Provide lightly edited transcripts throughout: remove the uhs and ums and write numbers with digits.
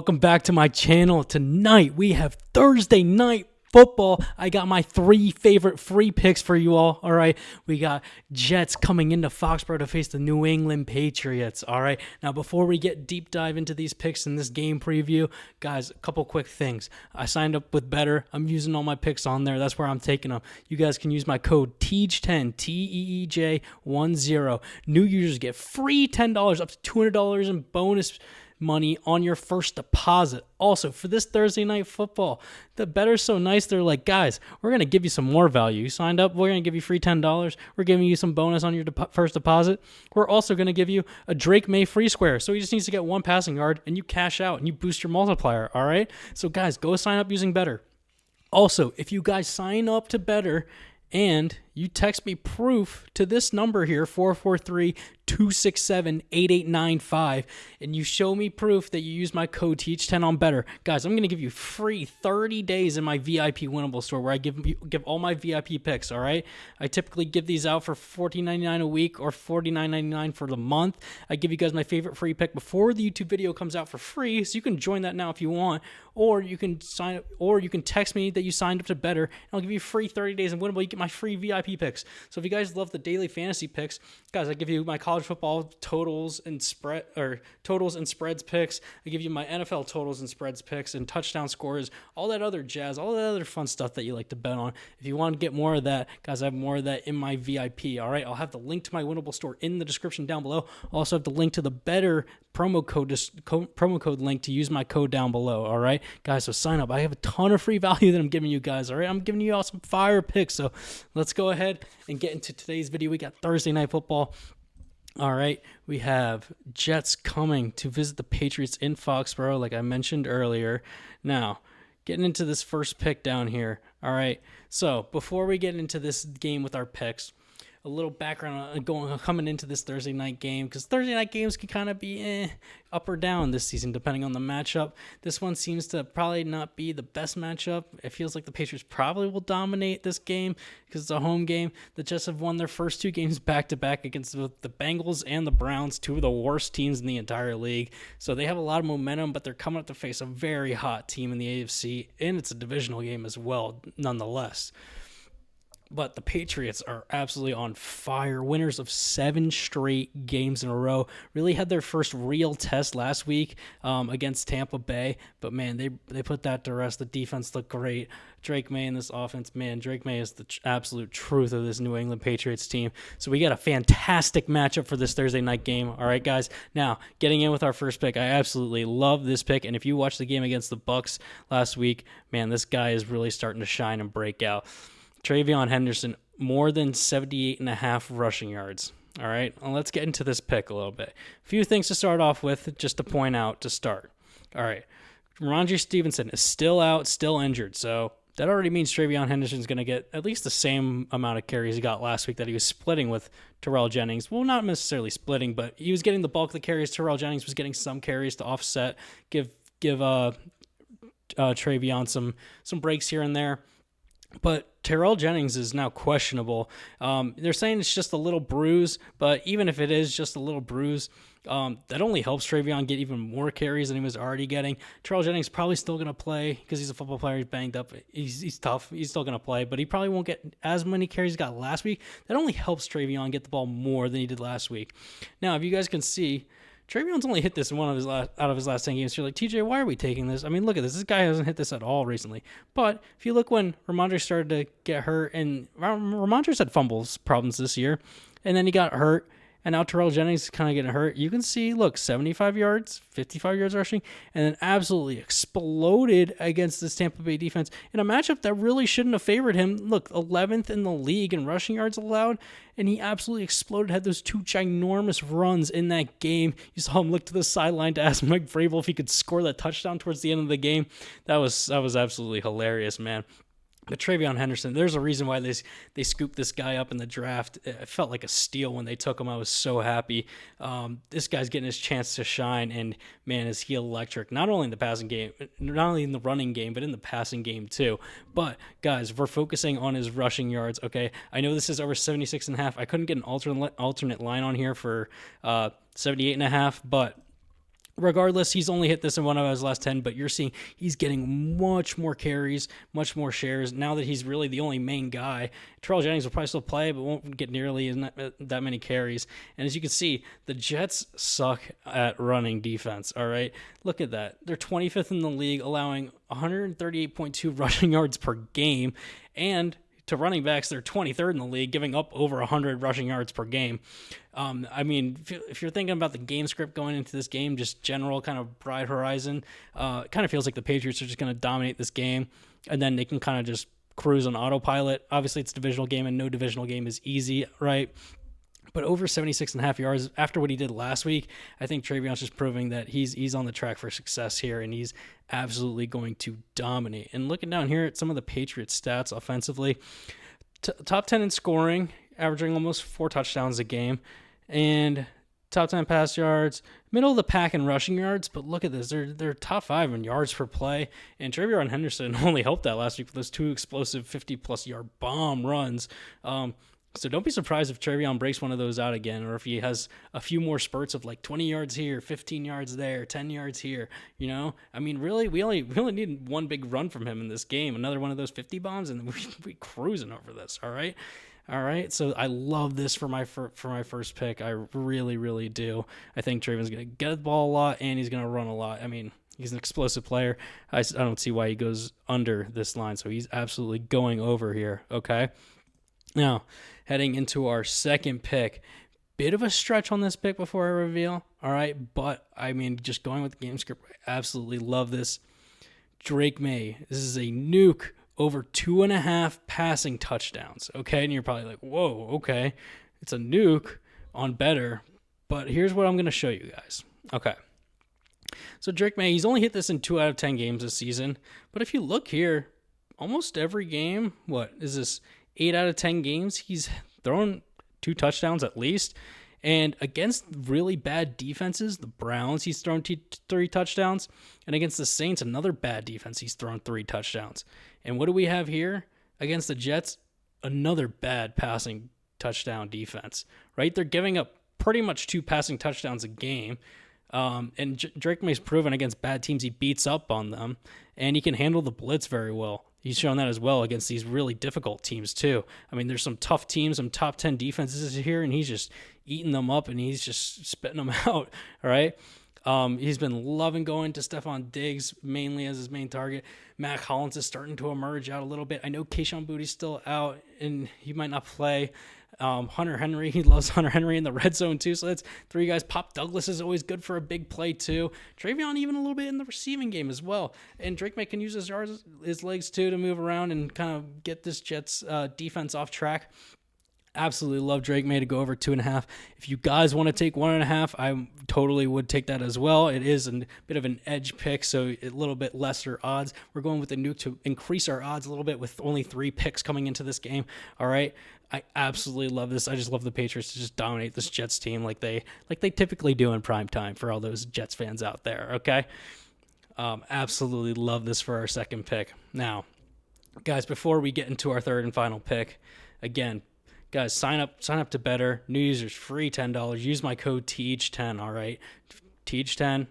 Welcome back to my channel. Tonight we have Thursday night football. I got my 3 favorite free picks for you all. All right, we got Jets coming into Foxborough to face the New England Patriots. All right, now before we get deep dive into these picks in this game preview, guys, a couple quick things. I signed up with Betr. I'm using all my picks on there. That's where I'm taking them. You guys can use my code TEEJ10, TEEJ10. New users get free $10 up to $200 in bonus money on your first deposit. Also, for this Thursday night football, the Better's so nice. They're like, guys, we're going to give you some more value. You signed up, we're going to give you free $10. We're giving you some bonus on your first deposit. We're also going to give you a Drake May free square. So he just needs to get 1 passing yard and you cash out and you boost your multiplier. All right. So guys, go sign up using Betr. Also, if you guys sign up to Betr and you text me proof to this number here, 443-267-8895, and you show me proof that you use my code TEEJ10 on Betr. Guys, I'm going to give you free 30 days in my VIP winnable store where I give all my VIP picks, all right? I typically give these out for $14.99 a week or $49.99 for the month. I give you guys my favorite free pick before the YouTube video comes out for free, so you can join that now if you want, or you can sign up, or you can text me that you signed up to Betr, and I'll give you free 30 days in winnable. You get my free VIP picks. So if you guys love the daily fantasy picks, guys, I give you my college football totals and spreads picks. I give you my NFL totals and spreads picks and touchdown scores, all that other jazz, all that other fun stuff that you like to bet on. If you want to get more of that, guys, I have more of that in my VIP. All right, I'll have the link to my winnable store in the description down below. I'll also have the link to the Betr promo code link to use my code down below. All right, guys, so sign up. I have a ton of free value that I'm giving you guys. All right, I'm giving you all some fire picks. So let's go ahead and get into today's video. We got Thursday night football. All right, we have Jets coming to visit the Patriots in Foxborough, like I mentioned earlier. Now, getting into this first pick down here. All right, so before we get into this game with our picks, a little background on coming into this Thursday night game, because Thursday night games can kind of be up or down this season depending on the matchup. This one seems to probably not be the best matchup. It feels like the Patriots probably will dominate this game because it's a home game. The Jets have won their first 2 games back-to-back against the Bengals and the Browns, 2 of the worst teams in the entire league. So they have a lot of momentum, but they're coming up to face a very hot team in the AFC, and it's a divisional game as well, nonetheless. But the Patriots are absolutely on fire. Winners of 7 straight games in a row. Really had their first real test last week against Tampa Bay. But, man, they put that to rest. The defense looked great. Drake May in this offense, man, Drake May is the absolute truth of this New England Patriots team. So we got a fantastic matchup for this Thursday night game. All right, guys. Now, getting in with our first pick, I absolutely love this pick. And if you watched the game against the Bucs last week, man, this guy is really starting to shine and break out. Travion Henderson, more than 78.5 rushing yards. All right, well, let's get into this pick a little bit. A few things to start off with, just to point out to start. All right, Ramondre Stevenson is still out, still injured, so that already means Travion Henderson is going to get at least the same amount of carries he got last week that he was splitting with Terrell Jennings. Well, not necessarily splitting, but he was getting the bulk of the carries. Terrell Jennings was getting some carries to offset, give Travion some breaks here and there. But Terrell Jennings is now questionable. They're saying it's just a little bruise, but even if it is just a little bruise, that only helps Travion get even more carries than he was already getting. Terrell Jennings probably still going to play because he's a football player. He's banged up. He's tough. He's still going to play, but he probably won't get as many carries he got last week. That only helps Travion get the ball more than he did last week. Now, if you guys can see, Travion's only hit this in one of out of his last 10 games. So you're like, TJ, why are we taking this? I mean, look at this. This guy hasn't hit this at all recently. But if you look when Ramondre started to get hurt, and Ramondre's had fumbles problems this year, and then he got hurt, and now Terrell Jennings is kind of getting hurt. You can see, look, 75 yards, 55 yards rushing, and then absolutely exploded against this Tampa Bay defense in a matchup that really shouldn't have favored him. Look, 11th in the league in rushing yards allowed, and he absolutely exploded, had those 2 ginormous runs in that game. You saw him look to the sideline to ask Mike Vrabel if he could score that touchdown towards the end of the game. That was absolutely hilarious, man. But Travion Henderson, there's a reason why they scooped this guy up in the draft. It felt like a steal when they took him. I was so happy. This guy's getting his chance to shine, and man, is he electric. Not only in the passing game, not only in the running game, but in the passing game too. But guys, we're focusing on his rushing yards. Okay, I know this is over 76.5. I couldn't get an alternate line on here for 78.5, but Regardless, he's only hit this in one of his last 10, but you're seeing he's getting much more carries, much more shares. Now that he's really the only main guy, Terrell Jennings will probably still play, but won't get nearly that many carries. And as you can see, the Jets suck at running defense, all right? Look at that. They're 25th in the league, allowing 138.2 rushing yards per game, and to running backs, they're 23rd in the league, giving up over 100 rushing yards per game. I mean, if you're thinking about the game script going into this game, just general kind of bright horizon, it kind of feels like the Patriots are just going to dominate this game, and then they can kind of just cruise on autopilot. Obviously, it's a divisional game, and no divisional game is easy, right? But over 76.5 yards after what he did last week, I think Trayvon's just proving that he's on the track for success here, and he's absolutely going to dominate. And looking down here at some of the Patriots stats offensively, top 10 in scoring, averaging almost 4 touchdowns a game, and top 10 pass yards, middle of the pack in rushing yards. But look at this, they're top 5 in yards per play, and Trayvon Henderson only helped that last week with those 2 explosive 50-plus yard bomb runs. So don't be surprised if Trayvon breaks one of those out again, or if he has a few more spurts of like 20 yards here, 15 yards there, 10 yards here. You know, I mean, really, we only need one big run from him in this game, another one of those 50 bombs, and we cruising over this. All right. So I love this for my first pick. I really, really do. I think Trayvon's gonna get the ball a lot, and he's gonna run a lot. I mean, he's an explosive player. I don't see why he goes under this line. So he's absolutely going over here. Okay. Now, heading into our second pick, bit of a stretch on this pick before I reveal, all right? But, I mean, just going with the game script, I absolutely love this. Drake May, this is a nuke over 2.5 passing touchdowns, okay? And you're probably like, whoa, okay. It's a nuke on Betr, but here's what I'm going to show you guys. Okay. So Drake May, he's only hit this in 2 out of 10 games this season, but if you look here, almost every game, what is this? 8 out of 10 games, he's thrown 2 touchdowns at least. And against really bad defenses, the Browns, he's thrown 3 touchdowns. And against the Saints, another bad defense, he's thrown 3 touchdowns. And what do we have here? Against the Jets, another bad passing touchdown defense, right? They're giving up pretty much 2 passing touchdowns a game. And Drake May's proven against bad teams, he beats up on them. And he can handle the blitz very well. He's shown that as well against these really difficult teams too. I mean, there's some tough teams, some top 10 defenses here, and he's just eating them up, and he's just spitting them out, all right? He's been loving going to Stephon Diggs mainly as his main target. Mac Hollins is starting to emerge out a little bit. I know Kayshon Boutt's still out, and he might not play. Hunter Henry, he loves Hunter Henry in the red zone too. So that's 3 guys. Pop Douglas is always good for a big play too. Trayvon even a little bit in the receiving game as well. And Drake May can use his legs too to move around and kind of get this Jets defense off track. Absolutely love Drake May to go over 2.5. If you guys want to take 1.5, I totally would take that as well. It is a bit of an edge pick, so a little bit lesser odds. We're going with the nuke to increase our odds a little bit with only 3 picks coming into this game. All right. I absolutely love this. I just love the Patriots to just dominate this Jets team like they typically do in prime time for all those Jets fans out there. Okay. Absolutely love this for our second pick. Now, guys, before we get into our third and final pick, again, guys, sign up to Betr. New users free $10. Use my code TEACH10, all right? TEACH10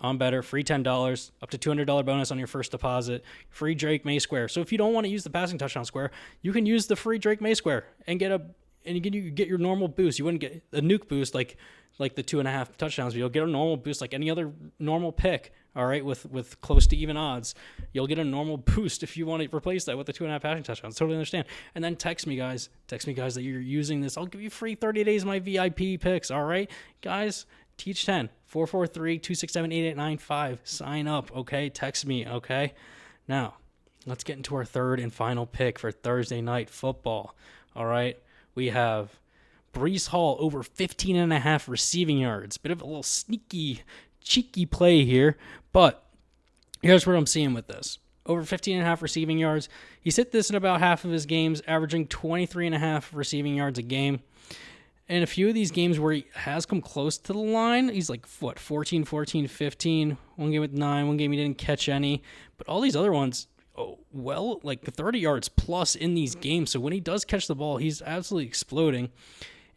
on Betr, free $10, up to $200 bonus on your first deposit, free Drake May square. So if you don't want to use the passing touchdown square, you can use the free Drake May square and you get your normal boost. You wouldn't get a nuke boost like the 2.5 touchdowns, but you'll get a normal boost like any other normal pick, all right, with close to even odds. You'll get a normal boost if you want to replace that with the 2.5 passing touchdowns. Totally understand. And then text me guys that you're using this. I'll give you free 30 days of my VIP picks, all right? Guys, TEACH10, 443-267-8895. Sign up, okay? Text me, okay? Now, let's get into our third and final pick for Thursday Night Football, all right? We have Breece Hall over 15.5 receiving yards. Bit of a little sneaky, cheeky play here, but here's what I'm seeing with this. Over 15.5 receiving yards. He's hit this in about half of his games, averaging 23.5 receiving yards a game. And a few of these games where he has come close to the line, he's like, 14, 15. One game with 9, one game he didn't catch any. But all these other ones, like 30 yards plus in these games. So when he does catch the ball, he's absolutely exploding.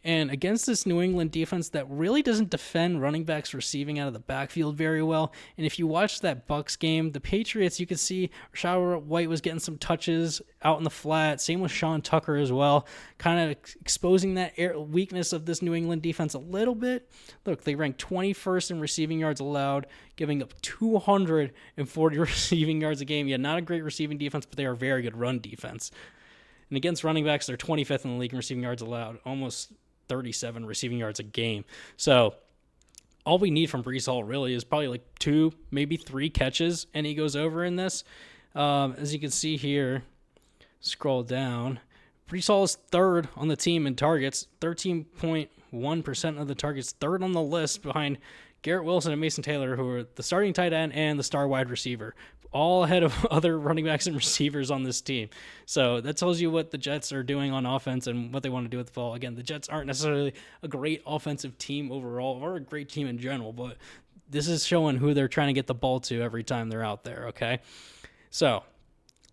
And against this New England defense that really doesn't defend running backs receiving out of the backfield very well. And if you watch that Bucs game, the Patriots, you could see Rashad White was getting some touches out in the flat. Same with Sean Tucker as well, kind of exposing that weakness of this New England defense a little bit. Look, they ranked 21st in receiving yards allowed, giving up 240 receiving yards a game. Yeah, not a great receiving defense, but they are a very good run defense. And against running backs, they're 25th in the league in receiving yards allowed, almost 37 receiving yards a game. So all we need from Breece Hall really is probably like 2, maybe 3 catches, and he goes over in this. As you can see here, scroll down, Breece Hall is 3rd on the team in targets, 13.1% of the targets, 3rd on the list behind Garrett Wilson and Mason Taylor, who are the starting tight end and the star wide receiver, all ahead of other running backs and receivers on this team. So that tells you what the Jets are doing on offense and what they want to do with the ball. Again, the Jets aren't necessarily a great offensive team overall or a great team in general, but this is showing who they're trying to get the ball to every time they're out there, okay? So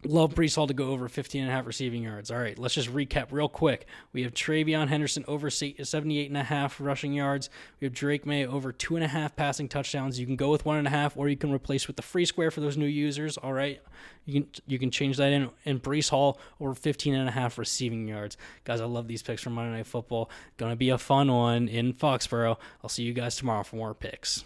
love Breece Hall to go over 15.5 receiving yards. All right, let's just recap real quick. We have Travion Henderson over 78.5 rushing yards. We have Drake May over 2.5 passing touchdowns. You can go with 1.5, or you can replace with the free square for those new users. All right, you can change that in. And Breece Hall over 15.5 receiving yards. Guys, I love these picks from Monday Night Football. Going to be a fun one in Foxborough. I'll see you guys tomorrow for more picks.